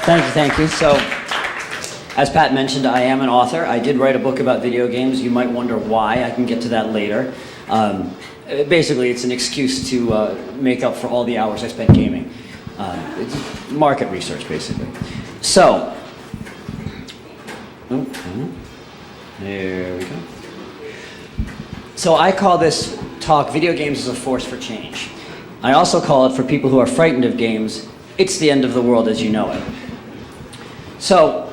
Thank you. So, as Pat mentioned, I am an author. I did write a book about video games. You might wonder why. I can get to that later. Basically, it's an excuse to make up for all the hours I spent gaming. It's market research, basically. So, there we go. So I call this talk, Video Games as a Force for Change. I also call it, for people who are frightened of games, it's the end of the world as you know it. So,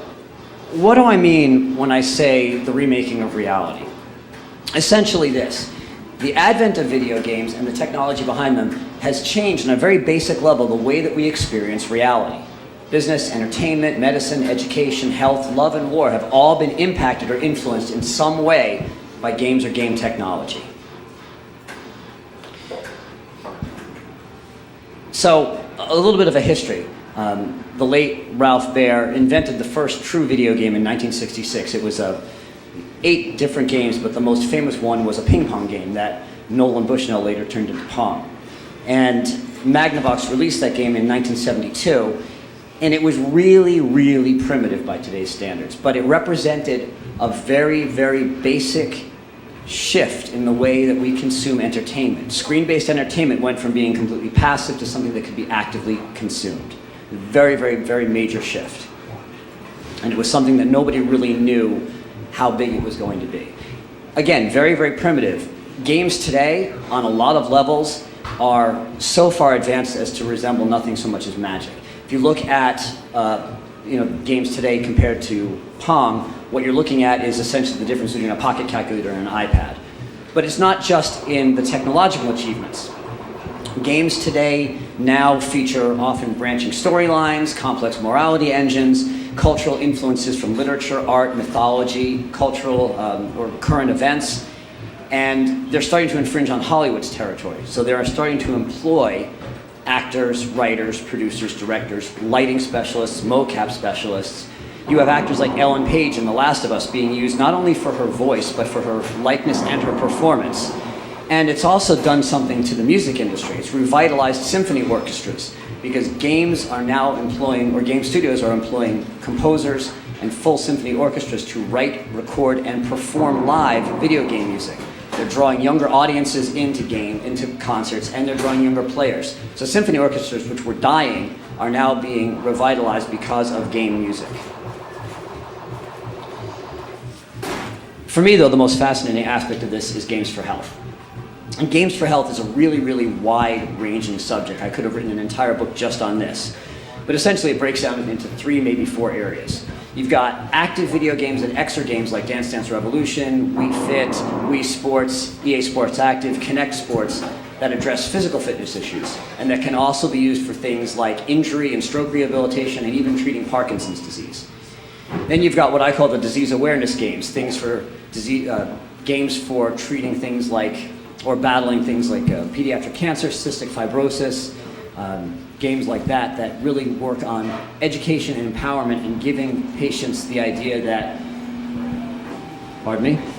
what do I mean when I say the remaking of reality? Essentially this. The advent of video games and the technology behind them has changed on a very basic level the way that we experience reality. Business, entertainment, medicine, education, health, love, and war have all been impacted or influenced in some way by games or game technology. So, a little bit of a history. The late Ralph Baer invented the first true video game in 1966. It was 8 different games, but the most famous one was a ping pong game that Nolan Bushnell later turned into Pong. And Magnavox released that game in 1972, and it was really, really primitive by today's standards. But it represented a very, very basic shift in the way that we consume entertainment. Screen-based entertainment went from being completely passive to something that could be actively consumed. Very, very, very major shift. And it was something that nobody really knew how big it was going to be. Again, very, very primitive. Games today, on a lot of levels, are so far advanced as to resemble nothing so much as magic. If you look at games today compared to Pong, what you're looking at is essentially the difference between a pocket calculator and an iPad. But it's not just in the technological achievements. Games today now feature often branching storylines, complex morality engines, cultural influences from literature, art, mythology, cultural or current events, and they're starting to infringe on Hollywood's territory. So they are starting to employ actors, writers, producers, directors, lighting specialists, mocap specialists. You have actors like Ellen Page in The Last of Us being used not only for her voice, but for her likeness and her performance. And it's also done something to the music industry. It's revitalized symphony orchestras, because games are now employing, or game studios are employing, composers and full symphony orchestras to write, record, and perform live video game music. They're drawing younger audiences into concerts, and they're drawing younger players. So symphony orchestras, which were dying, are now being revitalized because of game music. For me, though, the most fascinating aspect of this is Games for Health. And Games for Health is a really, really wide-ranging subject. I could have written an entire book just on this. But essentially it breaks down into 3, maybe 4 areas. You've got active video games and extra games like Dance Dance Revolution, Wii Fit, Wii Sports, EA Sports Active, Kinect Sports that address physical fitness issues, and that can also be used for things like injury and stroke rehabilitation and even treating Parkinson's disease. Then you've got what I call the disease awareness games, things for games for treating things like or battling things like pediatric cancer, cystic fibrosis, games like that really work on education and empowerment and giving patients the idea that,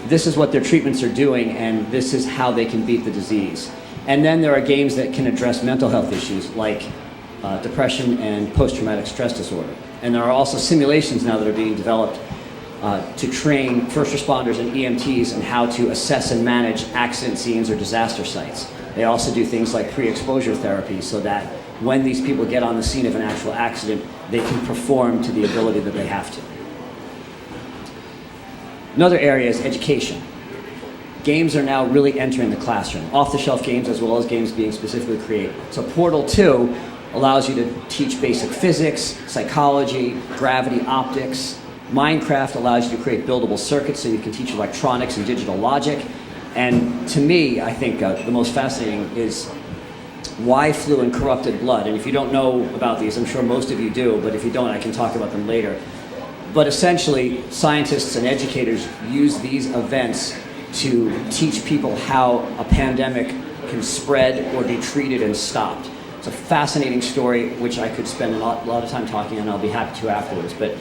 this is what their treatments are doing and this is how they can beat the disease. And then there are games that can address mental health issues like depression and post-traumatic stress disorder. And there are also simulations now that are being developed to train first responders and EMTs on how to assess and manage accident scenes or disaster sites. They also do things like pre-exposure therapy so that when these people get on the scene of an actual accident, they can perform to the ability that they have to. Another area is education. Games are now really entering the classroom, off-the-shelf games as well as games being specifically created. So Portal 2 allows you to teach basic physics, psychology, gravity, optics. Minecraft allows you to create buildable circuits so you can teach electronics and digital logic. And to me, I think the most fascinating is Why Flu and Corrupted Blood. And if you don't know about these, I'm sure most of you do, but if you don't, I can talk about them later. But essentially, scientists and educators use these events to teach people how a pandemic can spread or be treated and stopped. It's a fascinating story, which I could spend a lot of time talking on, and I'll be happy to afterwards. But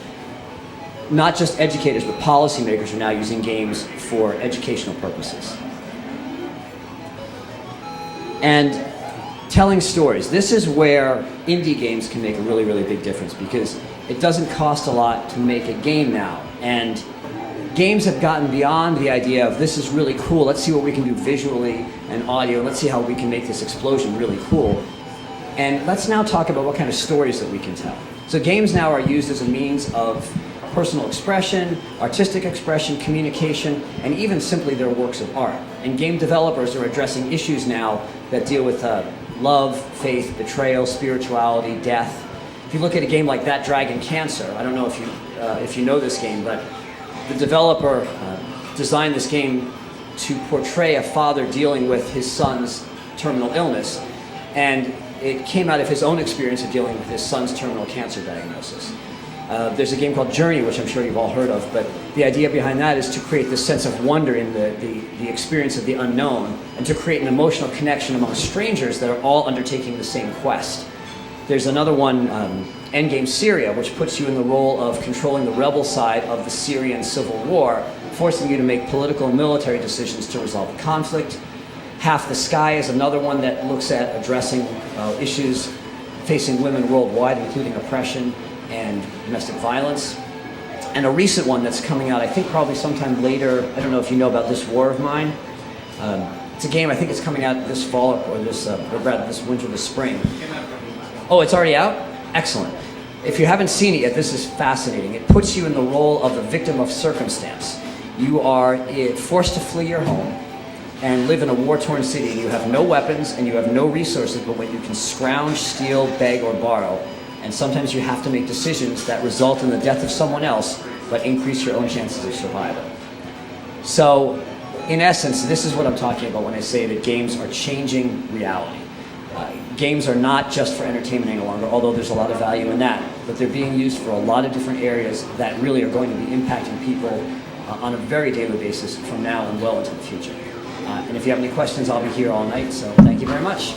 not just educators, but policymakers are now using games for educational purposes. And telling stories. This is where indie games can make a really, really big difference because it doesn't cost a lot to make a game now. And games have gotten beyond the idea of this is really cool, let's see what we can do visually and audio, let's see how we can make this explosion really cool. And let's now talk about what kind of stories that we can tell. So games now are used as a means of personal expression, artistic expression, communication, and even simply their works of art. And game developers are addressing issues now that deal with love, faith, betrayal, spirituality, death. If you look at a game like That Dragon Cancer, I don't know if you know this game, but the developer designed this game to portray a father dealing with his son's terminal illness, and it came out of his own experience of dealing with his son's terminal cancer diagnosis. There's a game called Journey, which I'm sure you've all heard of, but the idea behind that is to create this sense of wonder in the experience of the unknown, and to create an emotional connection among strangers that are all undertaking the same quest. There's another one, Endgame Syria, which puts you in the role of controlling the rebel side of the Syrian civil war, forcing you to make political and military decisions to resolve the conflict. Half the Sky is another one that looks at addressing issues facing women worldwide, including oppression and domestic violence. And a recent one that's coming out, I think probably sometime later, I don't know if you know about This War of Mine. It's a game, I think it's coming out this fall or this winter, this spring. Oh, it's already out? Excellent. If you haven't seen it yet, this is fascinating. It puts you in the role of the victim of circumstance. You are forced to flee your home and live in a war-torn city, and you have no weapons and you have no resources but what you can scrounge, steal, beg, or borrow. And sometimes you have to make decisions that result in the death of someone else but increase your own chances of survival. So, in essence, this is what I'm talking about when I say that games are changing reality. Games are not just for entertainment any longer, although there's a lot of value in that, but they're being used for a lot of different areas that really are going to be impacting people on a very daily basis from now and well into the future. And if you have any questions, I'll be here all night, so thank you very much.